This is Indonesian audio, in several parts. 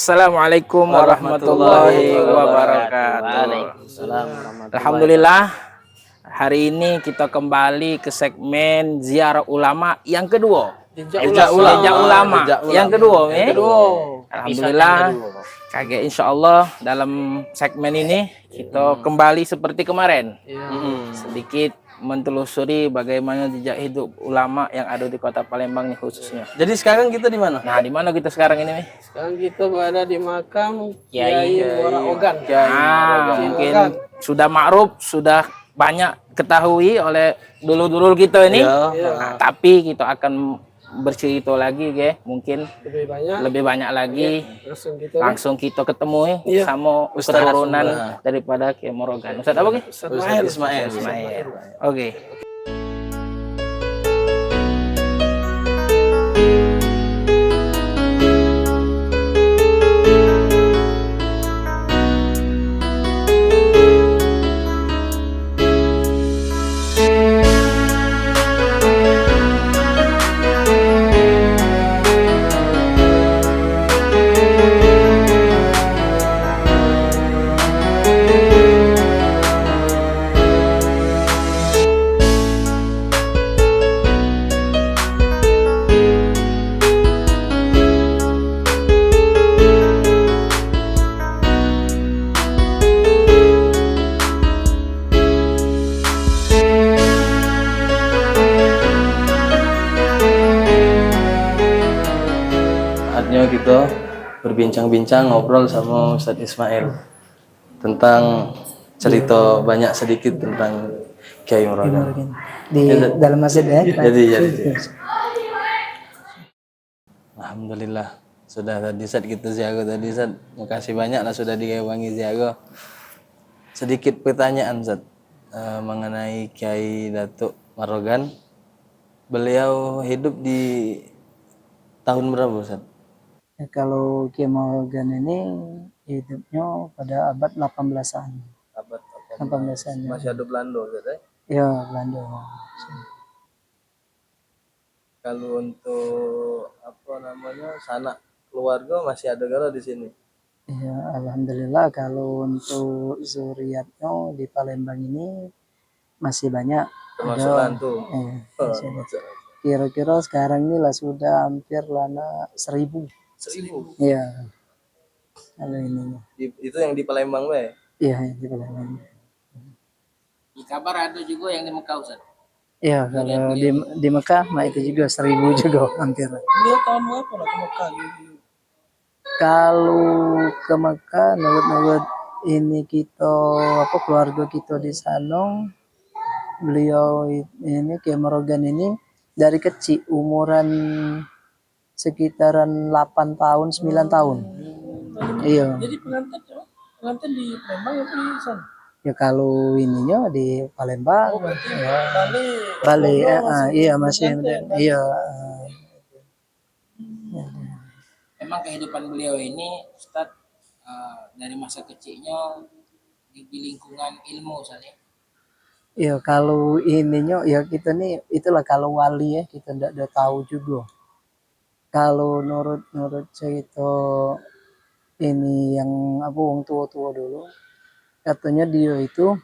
Assalamualaikum warahmatullahi wabarakatuh. Waalaikumsalam warahmatullahi Alhamdulillah, hari ini kita kembali ke segmen ziarah ulama yang kedua. Jejak ulama yang kedua. Alhamdulillah, kaget insya Allah dalam segmen ini kita kembali seperti kemarin. Sedikit mentelusuri bagaimana jejak hidup ulama yang ada di Kota Palembang nih khususnya. Jadi sekarang kita di mana? Nah, di mana kita sekarang ini nih? Sekarang kita berada di makam Kiai Muara Ogan. Mungkin sudah ma'ruf, sudah banyak ketahui oleh dulur-dulur kita ini. Nah, tapi kita akan bercerita lagi, mungkin lebih banyak lagi. Langsung kita ketemu sama keturunan daripada Kiai Muara Ogan. Ustaz apa? Ustaz Ismail. Oke. Saatnya kita berbincang-bincang ngobrol sama Ustaz Ismail tentang cerita banyak sedikit tentang Kiai Muara Ogan di dalam masjid ya. Jadi. Alhamdulillah sudah tadi Ustaz kita ziarah tadi Ustaz. Makasih banyak lah sudah direwangi ziarah. Sedikit pertanyaan Ustaz mengenai Kiai Datuk Muara Ogan. Beliau hidup di tahun berapa Ustaz? Ya, kalau Kiai Muara Ogan ini hidupnya pada abad 18-an. Abad 18-an. Masih ada Belanda Ustaz Ya, Belanda. Kalau untuk sanak keluarga masih ada gara di sini. Ya, alhamdulillah kalau untuk zuriatnya di Palembang ini masih banyak. Termasuk lantu. Kira-kira sekarang ini lah sudah hampir lana 1000. 1000. Iya. Kalau ini. Itu yang di Palembang be? Iya, di Palembang. Di kabar ada juga yang di Mekah, Ustaz. Iya, kalau di Mekah mah itu juga 1000 juga hampir. Beliau tahun berapa lah ke Mekah gitu? Kalau ke Mekah nurut ini kita keluarga kita di sana, beliau ini Kiai Muara Ogan ini dari kecil umuran sekitaran 8 tahun 9 tahun. Iya. Jadi pengantin di Palembang atau di sana? Ya kalau ininya di Palembang. Ya. Bali. Iya masih iya. Memang kehidupan beliau ini Ustaz dari masa kecilnya di lingkungan ilmu Ustaz ya. Ya kalau ininya ya kita nih itulah kalau wali ya kita tidak tahu juga. Kalau menurut cerita ini yang wong tua-tua dulu katanya dia itu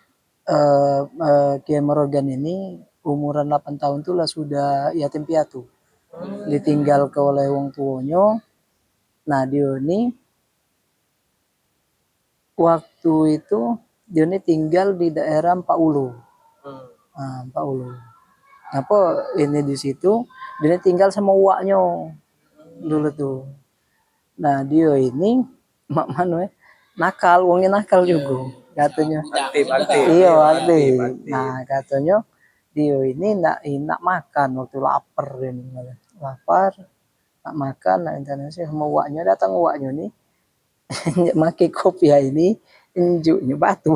Kiai Muara Ogan ini umuran 8 tahun tuh lah sudah yatim piatu. Ditinggal ke oleh wong tuanya. Nah dia ini waktu itu dia ini tinggal di daerah Empak Ulu. Empak Ulu. Apa ini di situ dia ini tinggal sama uaknya dulu tuh. Nah dia ini nakal, wongnya nakal juga katanya. Aktif. Iya aktif. Nah katanya dia ini nak makan waktu lapar ini. Lapar, nak makan, nak internasional sama uaknya datang uaknya nih. Make kopi ini injuknya batu.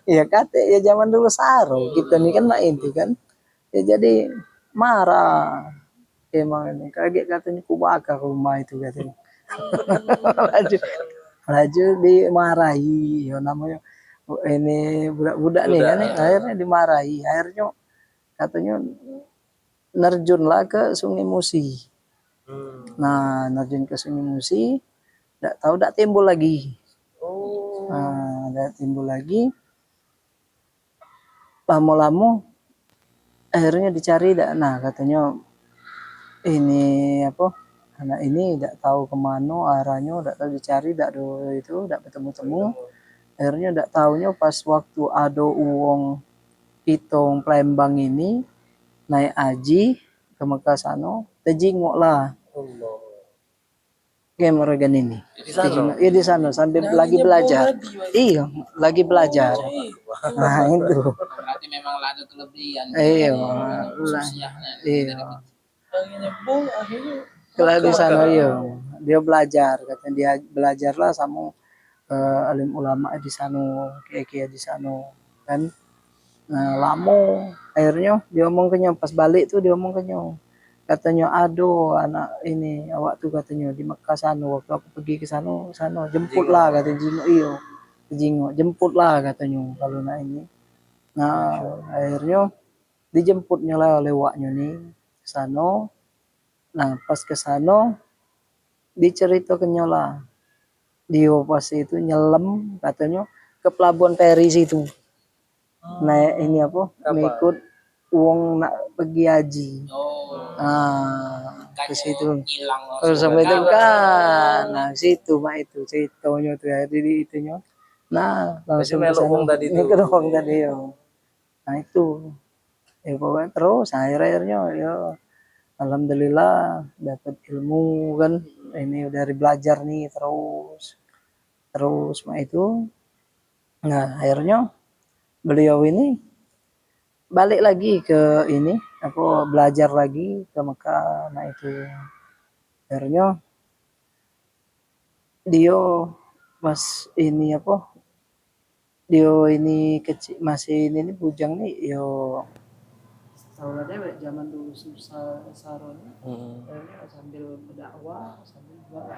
Iya kata ya zaman dulu saro kita nih kan main itu kan. Ya jadi marah. Emang ini kaget katanya ku bakar rumah itu katanya. laju dimarahi ya namanya ini budak-budak nih kan akhirnya dimarahi akhirnya katanya nerjunlah ke Sungai Musi Nah, nerjun ke Sungai Musi, nggak tahu nggak timbul lagi. Nah, nggak timbul lagi. Lama-lama akhirnya dicari, nah katanya ini apa? Anak ini tidak tahu kemana arahnya, tidak tahu dicari, tidak ada itu, tidak ketemu-temu. Akhirnya tidak tahunya pas waktu ada uang Pitong Plembang ini naik haji ke Mekah sana, terjingok lah. Kemerdekaan ini. Iya di sana sambil lagi belajar. Iya, lagi belajar. Nah itu. Berarti memang ada kelebihan. Iya, iya. Kalau di sana iya, dia belajar, katanya dia belajarlah sama alim ulama di sana, kiai di sana, kan. Nah, lama akhirnya dia omong kenyang pas balik tuh dia omong kenyang. Katanya aduh anak ini awak tuh katanya di Mekah sana waktu aku pergi ke sana jemputlah katanya jenguk iyo jenguk jemputlah katanya kalau nak ini. Nah akhirnya dijemputnya lah oleh waknya nih ke sana. Nah pas ke sana diceritakannya lah dia pas itu nyelam katanya ke Pelabuhan Peri situ. Naik ini apa mengikut uang nak pergi haji. Nah, ke situ. Terus sampai itu kan, nah situ mak itu ceritanya tuh ya di itunya. Nah, langsung ke sana. Ini ke doang tadi ya. Nah itu, ya pokoknya terus akhirnya ya alhamdulillah dapat ilmu kan. Ini dari belajar nih terus mak itu. Nah akhirnya beliau ini balik lagi ke ini aku belajar lagi ke Mekah. Nah itu akhirnya dia mas ini apa dia ini kecil masih ini bujang nih yo tahu lah deh zaman dulu susah saronya akhirnya sambil berdakwah sambil buat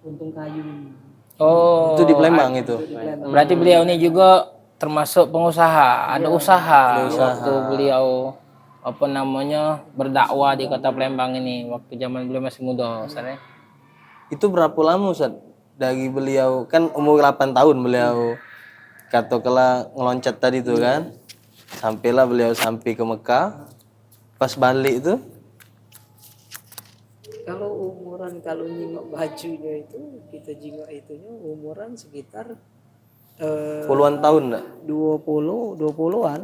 untung kayu ini. Oh, Itu di Palembang itu. berarti beliau ini juga termasuk pengusaha, ada usaha waktu beliau apa namanya berdakwah di kota Palembang ini waktu zaman beliau masih muda, Ustaz. Itu berapa lama Ustaz? Dari beliau kan umur 8 tahun beliau katakanlah ngeloncat tadi tuh kan. Sampailah beliau sampai ke Mekah. Pas balik itu Kalau umuran kalau nyingok bajunya itu kita jingok itunya umuran sekitar puluhan tahun enggak? 20-an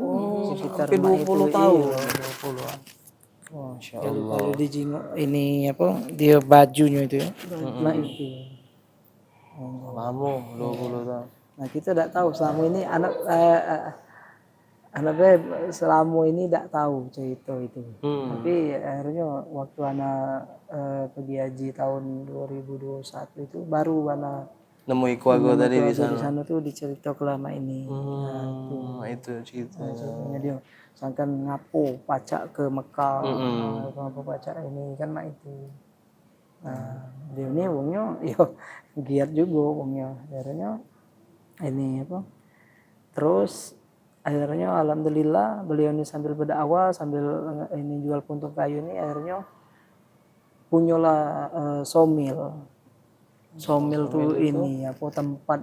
sekitar sampai 20 tahun. 20-an. Masya Kalau dijingok ini apa dia bajunya itu ya. Nah itu. Lama 20 tahun. Nah kita tidak tahu selama ini anaknya selama ini tidak tahu cerita itu. Tapi akhirnya waktu anak pergi haji tahun 2021 itu baru anak Nemu keluarga tadi di sana. Di sana tuh dicerita kelama ini. Nah, itu ceritanya. Ceritanya dia sangkan ngapo pacak ke Mekah, ngapo pacak ini kan mak itu. Nah, dia ini wongnya yo giat juga wongnya. Akhirnya ini apa? Terus akhirnya alhamdulillah beliau ini sambil berdakwah sambil ini jual puntung kayu ini akhirnya punyalah somil tuh ini apa tempat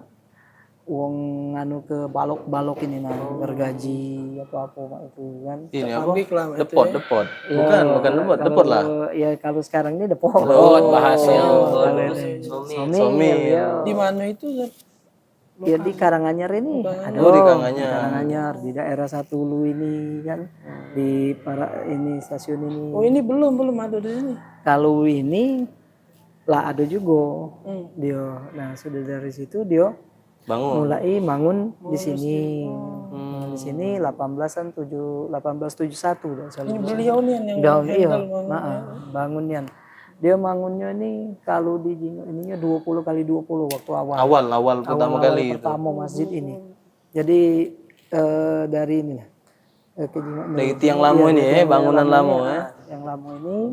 uang anu ke balok ini nah gergaji apa itu kan ini apa depot bukan depot lah ya kalau sekarang ini depot bahasnya somil ya. Di mana itu? Ya di Karanganyar ini ada di Karanganyar di daerah Satulu ini kan di para ini stasiun ini. Oh ini belum ada di sini. Kalau ini lah ada juga dia. Nah sudah dari situ dia mulai bangun di sini. Di sini 1871 dan Ini beliau nih yang bangunnya. Dia bangunnya ini kalau di ininya 20x20 waktu awal pertama kali itu. Pertama masjid ini. Jadi dari ini lah. Dari tiang lama ini bangunan lama Yang lama ini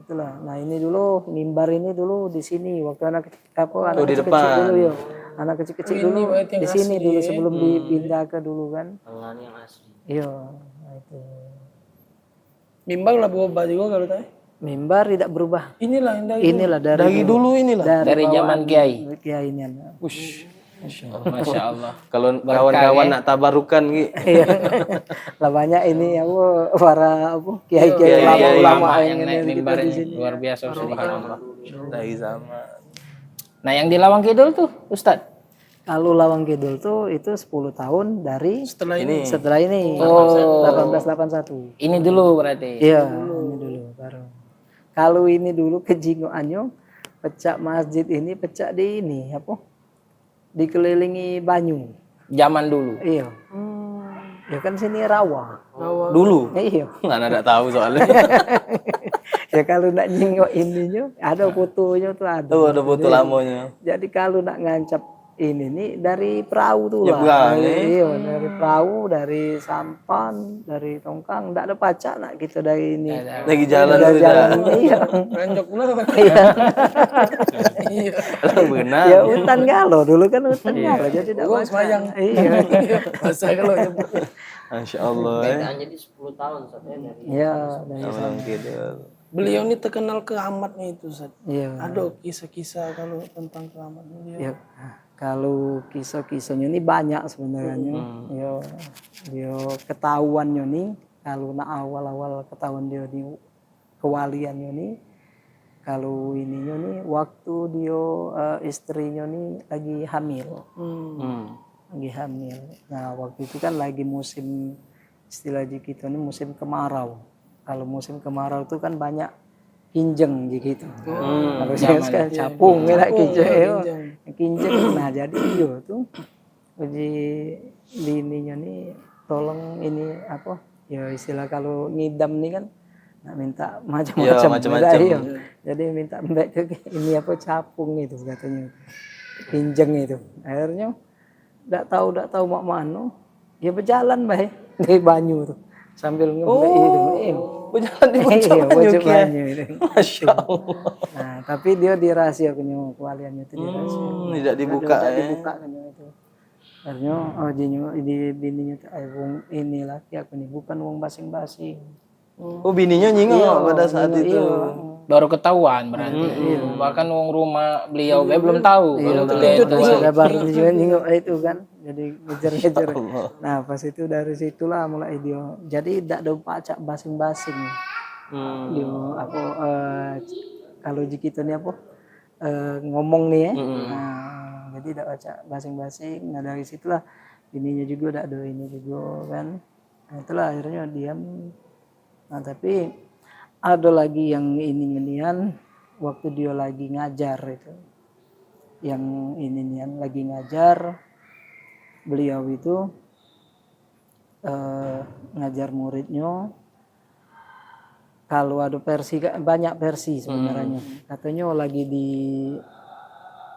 itulah. Nah ini dulu mimbar ini dulu di sini waktu anak di kecil depan dulu ya. Anak kecil dulu di sini dulu sebelum dipindah ke dulu kan. Iya, nah itu. Bimbang lah bawa baju juga kalau tadi. Mimbar tidak berubah. Inilah yang dari Inilah dari dulu inilah. Dari zaman Kiai. Kiai ini. Masya Allah. Kalau kawan-kawan nak tabarukan Ki. Iya. Lah banyak ini para kiai-kiai ulama yang naik ini mimbar kita di ini sini. luar biasa subhanallah. Dari sama. Nah yang di Lawang Kidul tuh Ustadz. Kalau Lawang Kidul tuh itu 10 tahun dari Setelah ini. setelah ini. Oh. 1881. Ini dulu berarti. Iya, ini dulu baru. Kalau ini dulu kejingoannya pecah masjid ini pecah di ini apa? Dikelilingi banyu. Zaman dulu. Iya. Ya kan sini rawa. Dulu. Iya. Nggak ada tahu soalnya. Ya kalau nak nyingok ininya ada fotonya tuh ada. Tuh ada foto lamanya. Jadi kalau nak ngancap ini nih dari perahu tuh lah. Nyebrang, Iya, dari perahu, dari sampan, dari tongkang, enggak ada pacak nak kita dari ini. Lagi jalan Dari tuh jalan dah. iya. Ranjok bener. Iya. Benar. Ya hutan galo dulu kan hutan galo jadi enggak Gua pacak. semayang. Iya. Masa kalau nyebut. Masya Allah ya. Jadi 10 tahun sampai dari Iya, dari Orang gitu. Beliau ini terkenal keramatnya itu, Ustaz. iya. Ada kisah-kisah kalau tentang keramat beliau. Ya, kalau kisah-kisahnya ini banyak sebenarnya. Ya, dia ketahuannya nih kalau nak awal-awal ketahuan dia di kewaliannya nih, kalau ininya nih waktu dia istrinya nih lagi hamil, lagi hamil. Nah waktu itu kan lagi musim istilah di kita nih musim kemarau. Kalau musim kemarau itu kan banyak kinjeng gitu. Kalau saya sekarang capung ya kinjeng. Nah jadi dia tuh di ininya nih tolong ini apa ya istilah kalau ngidam nih kan nah, minta macam-macam. macam-macam. Iya. Jadi minta mbak ke ini apa capung itu katanya kinjeng itu. Akhirnya enggak tahu mak mano ya berjalan bae di banyu tuh sambil ngebek itu. Berjalan di puncak banyu itu. Masya Allah. Nah, tapi dia dirahasia kunyo kewaliannya itu dirahasia. Tidak dibuka Tidak ya. dibuka kunyo itu. Akhirnya oh jinyo di bininya tuh wong ini laki aku nih bukan wong basing-basing. Oh bininya nyingok pada saat itu. Baru ketahuan berarti. Bahkan wong rumah beliau belum tahu. Baru juga nyingok itu kan. Jadi ngejar-ngejar. Nah pas itu dari situlah mulai dia. Jadi tidak ada pacak basing-basing. Dia apa kalau kita nih apa ngomong nih ya. Nah, jadi tidak pacak basing-basing. Nah dari situlah bininya juga tidak ada ini juga kan. Nah, itulah akhirnya diam. Nah tapi ada lagi yang ini waktu dia lagi ngajar itu, yang ini lagi ngajar. Beliau itu ngajar muridnya. Kalau ada versi banyak versi sebenarnya. Katanya lagi di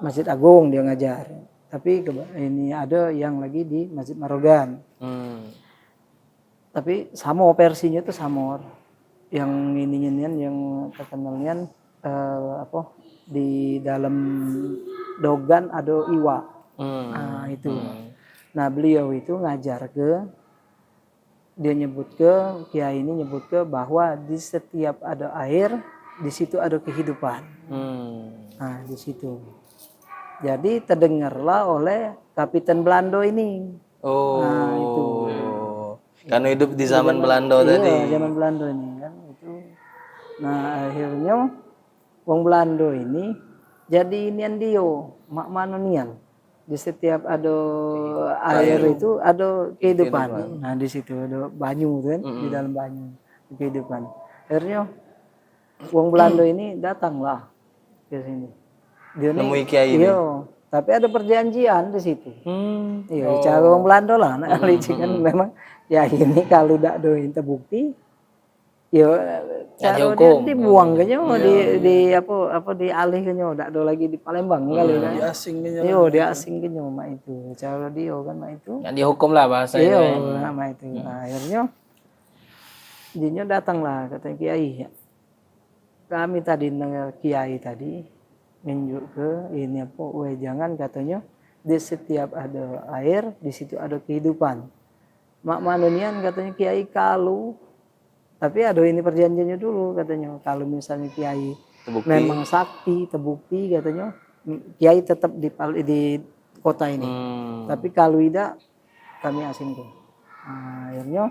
Masjid Agung dia ngajar. Tapi ini ada yang lagi di Masjid Marogan. Tapi sama versinya itu sama. Yang ini yang terkenalnya apa di dalam dogan ada iwa. Nah itu. Nah beliau itu ngajar dia nyebut kiai ini nyebut bahwa di setiap ada air di situ ada kehidupan. Nah di situ. Jadi terdengarlah oleh Kapiten Belanda ini. Nah itu. Karena hidup di zaman Belanda tadi. Iya zaman Belanda ini kan itu. Nah akhirnya wong Belanda ini jadi inian dia mak manonian. Di setiap ada air itu ada kehidupan. Nah di situ ada banyu kan di dalam banyu kehidupan. Akhirnya wong Belanda ini datanglah ke sini. Dia nemui kiai ini. Iya, tapi ada perjanjian di situ. Iya, cara wong Belanda lah nak kan memang ya ini kalau tidak ada terbukti ya cara dia dibuang kayaknya di apa dialih kayaknya tidak ada lagi di Palembang kali kan Diasingnya. iya dia asing kayaknya mak itu cara dia kan mak itu Yang dihukum lah bahasanya. iya mak itu nah, akhirnya dia datanglah kata kiai kami tadi dengar kiai tadi nunjuk ke ini apa jangan katanya di setiap ada air di situ ada kehidupan mak manunian katanya kiai kalau Tapi ada ini perjanjiannya dulu katanya. Kalau misalnya kiai Terbukti. memang sakti, terbukti katanya, kiai tetap di kota ini. Tapi kalau tidak, kami asingkan. Nah, akhirnya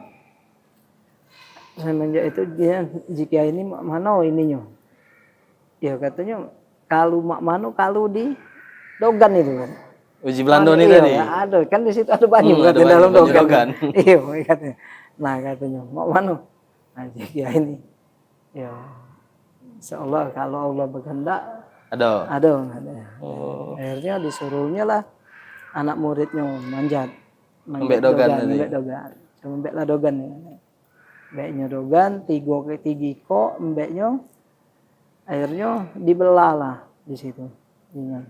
semenjak itu dia jika ini mak mano ininya. Ya katanya kalau mak mano kalau di Dogan itu kan. Uji Belanda nih Iya, tadi. ada kan di situ ada banyu Ada katanya dalam banyu Dogan. Dogan. Iya katanya. Nah katanya mak mano. Nah jika ini ya insyaallah kalau Allah berkehendak Ada. ada. Akhirnya disuruhnya lah anak muridnya manjat. Mbek Dogan tadi. Mbek Dogan. Cuma mbek lah Dogan ya. Mbeknya Dogan, tigiko mbeknya akhirnya dibelah lah di situ. Iya.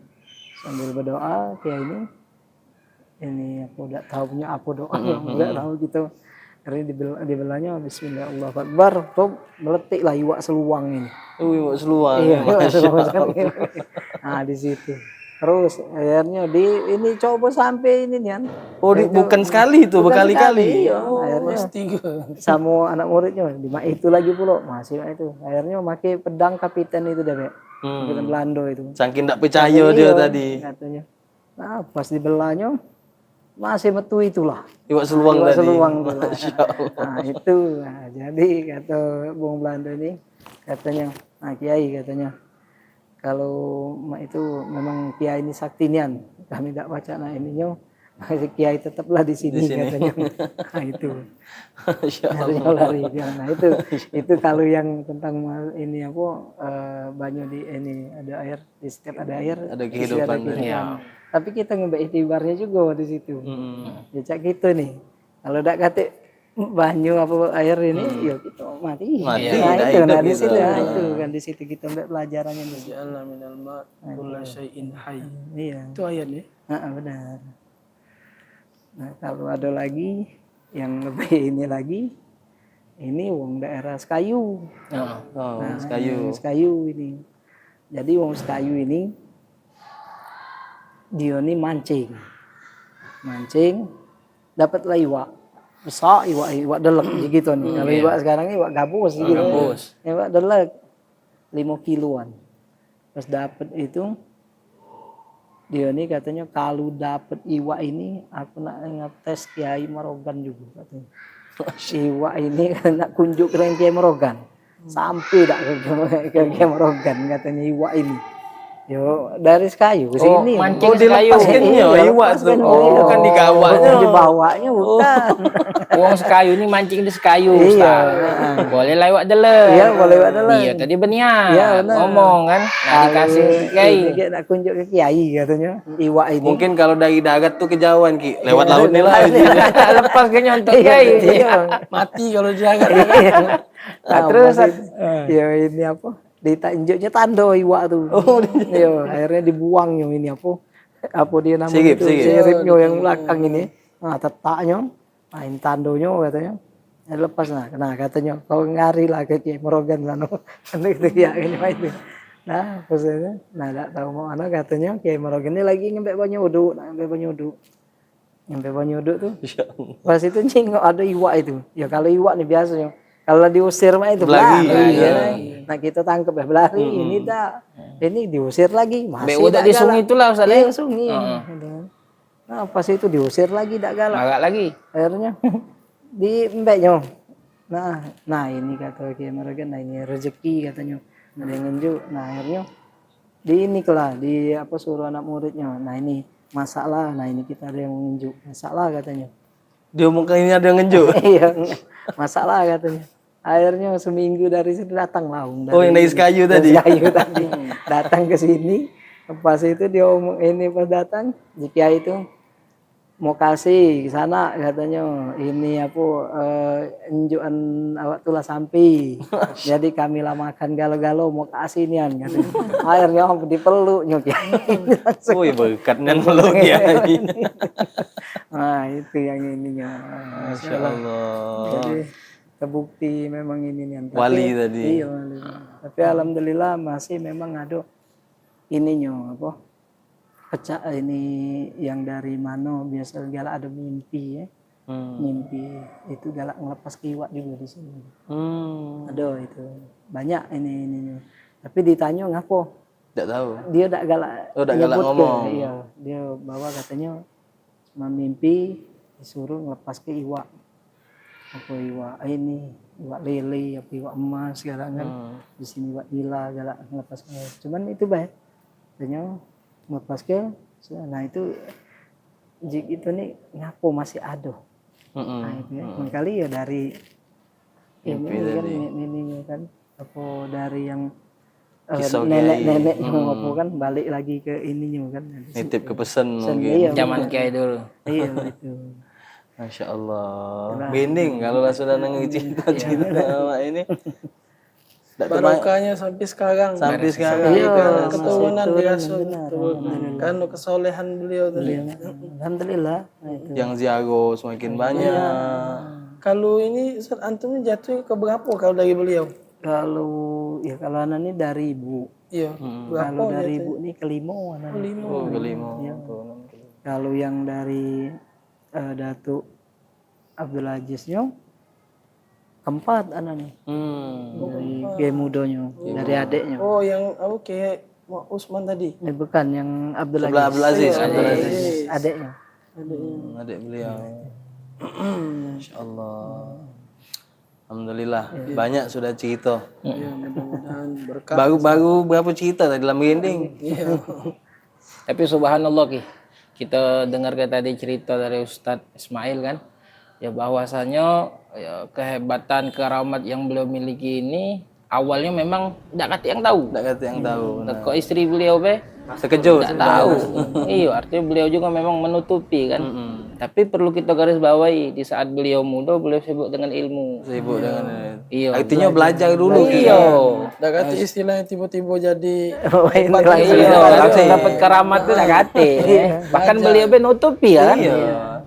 Sambil berdoa kayak ini aku udah tahu punya apa doa enggak tahu gitu. Akhirnya dibelahnya Bismillah Allahu Akbar, tuh meletik lah iwak seluang ini. Iwak seluang. Iya, iwak Masya seluang. Allah. Nah di situ. Terus akhirnya ini coba sampai ini kan. Oh, bukan sekali itu, berkali-kali. Iya. Akhirnya sama anak muridnya itu lagi pula masih itu. Akhirnya pakai pedang kapiten itu deh, Bek. Kapiten Belanda itu. Saking tak percaya dia tadi. Katanya. Nah, pas dibelahnya masih metu itulah. Iwak seluang Iwak tadi. seluang tuh. Masya Allah. Nah, itu. Nah, jadi kata Bung Belanda ini katanya, nah Kiai katanya kalau itu memang Kiai ini saktinian, kami tidak baca nah ininya, Kiai tetaplah di sini. Katanya. Nah itu. Lari. Nah itu kalau yang tentang ini apa banyak di ini ada air, di setiap ada air ada kehidupan. Ya. Tapi kita ngambil itibarnya juga di situ. Ya cak gitu nih. Kalau tidak kata banyu apa air ini, ya kita mati. Mati. Nah itu nah di situ, gitu. nah, itu kan di situ kita ambil pelajarannya di situ. Ja'alna minal ma' kulla syai'in hayy. Iya. Itu ayatnya. Benar. Nah kalau ada lagi yang lebih ini lagi, ini wong daerah Sekayu. Oh, Sekayu. Sekayu ini. Jadi wong Sekayu ini dia ini mancing dapatlah iwak besar, iwak delek gitu nih. Kalau iwak sekarang iwak gabus gitu. Iwak delek 5 kiloan. Pas dapat itu dia ini katanya kalau dapat iwak ini aku nak ngetes Kiai Marogan juga katanya. Iwak ini nak kunjuk ke Kiai Marogan. Sampai tak ke Kiai Marogan katanya iwak ini. Yo dari Sekayu ke sini. Mancing dilepaskan iwak tuh. Oh, bukan digawanya. Dibawanya bukan. Uang Sekayu ini mancing di Sekayu, Ustaz. Boleh lah iwak delek. Iya, boleh iwak delek. Iya, tadi benian. Iya, benar. Ngomong kan, nah dikasih ke Kiai. Ini nak kunjuk ke Kiai katanya. Iwak ini. Mungkin kalau dari dagat tuh kejauhan Ki, lewat laut nih lah. Lepas ke nyontok Kiai. Mati kalau jaga. Nah, terus ya ini apa? Ditanjuknya tando iwak tuh. Yo, akhirnya dibuang yang ini apa dia namanya siripnya yang belakang ini. Nah, tetaknya, main tandonya katanya. Lepas nah katanya kau ngari lah ke Kiai Marogan sana. Itu ya ini itu. Nah, maksudnya, enggak tahu mau mana katanya Kiai Marogan ini lagi nyampe banyu uduk, Nyampe banyu uduk tuh. Pas itu nyingok ada iwak itu. Ya kalau iwak nih biasanya kalau diusir mah itu belari. Nah kita tangkap ya belari ini diusir lagi masih udah di sungai itulah Ustaz. Iya sungai. Nah pas itu diusir lagi tak galak. Agak lagi. Akhirnya di mbeknya. Nah ini kata Kiai Marogan, nah ini rezeki katanya. Ada yang ngenjuk. Nah akhirnya di ini kelah di apa suruh anak muridnya. Nah ini masalah. Nah ini kita ada yang ngenjuk. Masalah katanya. Dia mungkin ini ada yang ngenjuk. Iya masalah katanya. Akhirnya seminggu dari situ datang lah. Yang dari Sekayu tadi. Datang ke sini. Pas itu dia omong ini pas datang, jika itu mau kasih ke sana katanya ini apa enjuan awak tulah sampai. Jadi kami lah makan galo-galo mau kasih nian katanya. Akhirnya dipeluk nyok ya. Woi berkatnya meluk ya. Nah itu yang ininya. Masya Allah. Jadi terbukti memang ini nih. Wali tadi. Iya wali. Tapi alhamdulillah masih memang ada ininya apa? Pecah ini yang dari mana biasa segala ada mimpi ya. Mimpi itu galak ngelepas ke iwak juga di sini. Hmm. Aduh itu banyak ini. Tapi ditanya ngapo? Tidak tahu. Dia tak galak. Oh, tak galak nyebut ke. ngomong. Iya, dia bawa katanya mimpi disuruh ngelepas ke iwak. Apa iwak ini, iwak lele, apa iwak emas sekarang kan. Di sini iwak nila galak ngelepas ke. Cuman itu baik. Katanya ngelepas ke. Nah itu jik itu nih ngapo masih ada. Nah, itu ya. Kali ya dari ini kan apa dari yang Kisah nenek apa kan balik lagi ke ininya kan. Nitip ke pesan mungkin. Iya, Zaman kiai dulu. iya itu. Masya Allah. Binding kalau lah sudah nengok cerita-cerita sama ini. Barokahnya sampai sekarang. Sampai sekarang. Iya, Keturunan masih dirasul. turun, Kan kesolehan beliau tadi. Alhamdulillah. Nah, itu. Yang ziago semakin banyak. Kalau ini Ustaz antum jatuh ke berapa kalau dari beliau? Kalau anak ini dari ibu. Iya. Kalau dari ibu ini kelima anak. Oh, kelima. Kalau yang dari Datuk Abdul Aziznya keempat anaknya. Dari Kiai mudanya, dari adiknya. Oh, yang kayak Usman tadi. Bukan yang Abdul Sebelah Aziz. Abdul Aziz. Adiknya. Adik beliau. Masya Allah. Alhamdulillah. Banyak sudah cerita. Iya, mudah-mudahan berkah. Baru berapa cerita tadi dalam gending? Iya. Tapi subhanallah Ki, kita dengar tadi cerita dari Ustadz Ismail kan, ya bahwasanya ya, kehebatan keramat yang beliau miliki ini awalnya memang tidak kata yang tahu. Tidak kata yang tahu. Kok istri beliau Sekejut. tidak tahu. Iya, artinya beliau juga memang menutupi kan. Tapi perlu kita garis bawahi di saat beliau muda beliau sibuk dengan ilmu. Sibuk dengan Iya. artinya belajar dulu. Iya. Dah kata istilahnya tiba-tiba jadi Iya, langsung dapat keramat itu tidak kata. Bahkan beliau menutupi kan.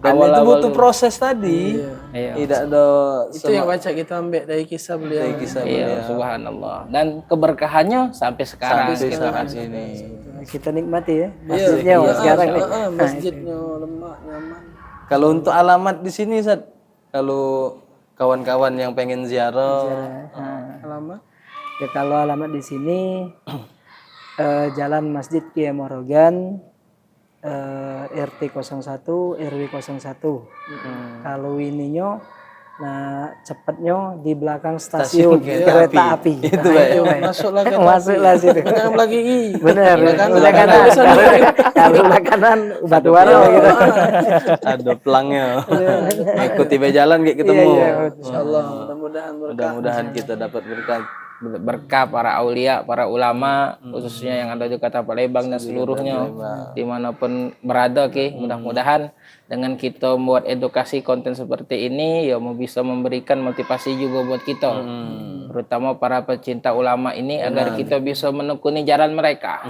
Dan itu butuh proses tadi. Iya. Tidak ada itu yang baca kita ambil dari kisah beliau. kisah Iya, subhanallah. Dan keberkahannya sampai sekarang. sampai saat ini. Kita nikmati ya. Masjidnya sekarang nih. Masjidnya lemak, nyaman. Kalau untuk alamat di sini, Ustaz, kalau kawan-kawan yang pengen ziarah, Alamat. Ya kalau alamat di sini Jalan Masjid Kiai Morogan RT 01 RW 01. Kalau ininya cepatnya di belakang stasiun kereta api. Itu baik. Masuklah ke Masuklah situ. Jangan lagi Benar. Udah kanan. Kalau udah kanan batu bara gitu. Ada pelangnya. Ikuti jalan kayak ketemu. Insyaallah mudah-mudahan berkah. Mudah-mudahan kita dapat Berkah para aulia, para ulama, khususnya yang ada di Kota Palembang dan seluruhnya, dimanapun berada, mudah-mudahan dengan kita membuat edukasi konten seperti ini, ya mau bisa memberikan motivasi juga buat kita, terutama para pecinta ulama ini, agar kita bisa menekuni jalan mereka.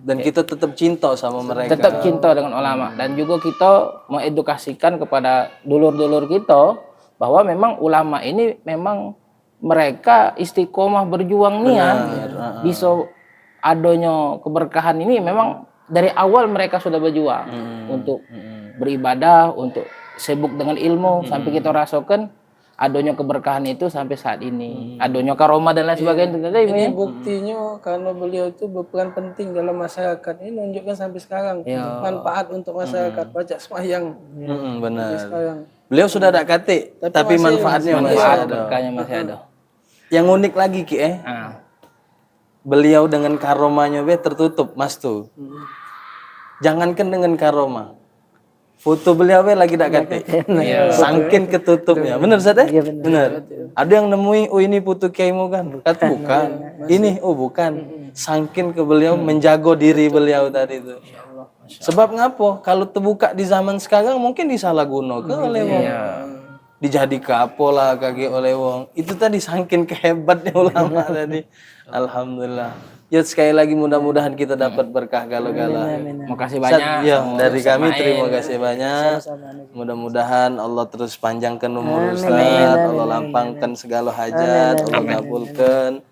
Dan kita tetap cinta sama mereka. Tetap cinta dengan ulama, dan juga kita mengedukasikan kepada dulur-dulur kita bahwa memang ulama ini memang mereka istiqomah berjuang niat, bisa adanya keberkahan ini memang dari awal mereka sudah berjuang untuk beribadah, untuk sibuk dengan ilmu, sampai kita rasakan adanya keberkahan itu sampai saat ini, adanya karomah dan lain sebagainya. Ini buktinya karena beliau itu berperan penting dalam masyarakat. Ini menunjukkan sampai sekarang manfaat untuk masyarakat, baca sembahyang. Benar. Sekarang. Beliau sudah ada kate, tapi manfaatnya masih ada. Berkahnya masih ada. Yang unik lagi beliau dengan karomanya tertutup, Mas tuh. Jangankan dengan karoma, foto beliau lagi tak kate, sangkin ketutupnya. Bener Ustaz? Bener. Ada yang nemui, oh ini foto kiaimu kan? Kata bukan. Ini, oh bukan. Sangkin ke beliau menjago diri beliau tadi itu. Sebab ngapo? Kalau terbuka di zaman sekarang mungkin disalahgunakan oleh wong. Dijadikan apa lah kaki oleh wong. Itu tadi sangkin kehebatnya ulama tadi. Alhamdulillah. Ya sekali lagi mudah-mudahan kita dapat berkah gala-gala. Makasih banyak. Ya, dari kami terima kasih banyak. Mudah-mudahan Allah terus panjangkan umur Ustaz, Allah lapangkan segala hajat, Allah kabulkan.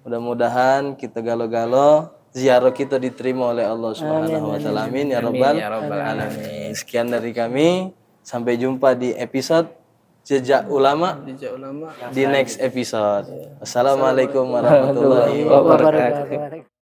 Mudah-mudahan kita galo-galo ziarah kita diterima oleh Allah Subhanahu wa taala. Amin ya rabbal alamin. Sekian dari kami. Sampai jumpa di episode Jejak Ulama Jejak Ulama. di next episode. Assalamualaikum warahmatullahi wabarakatuh. Wabarakatuh.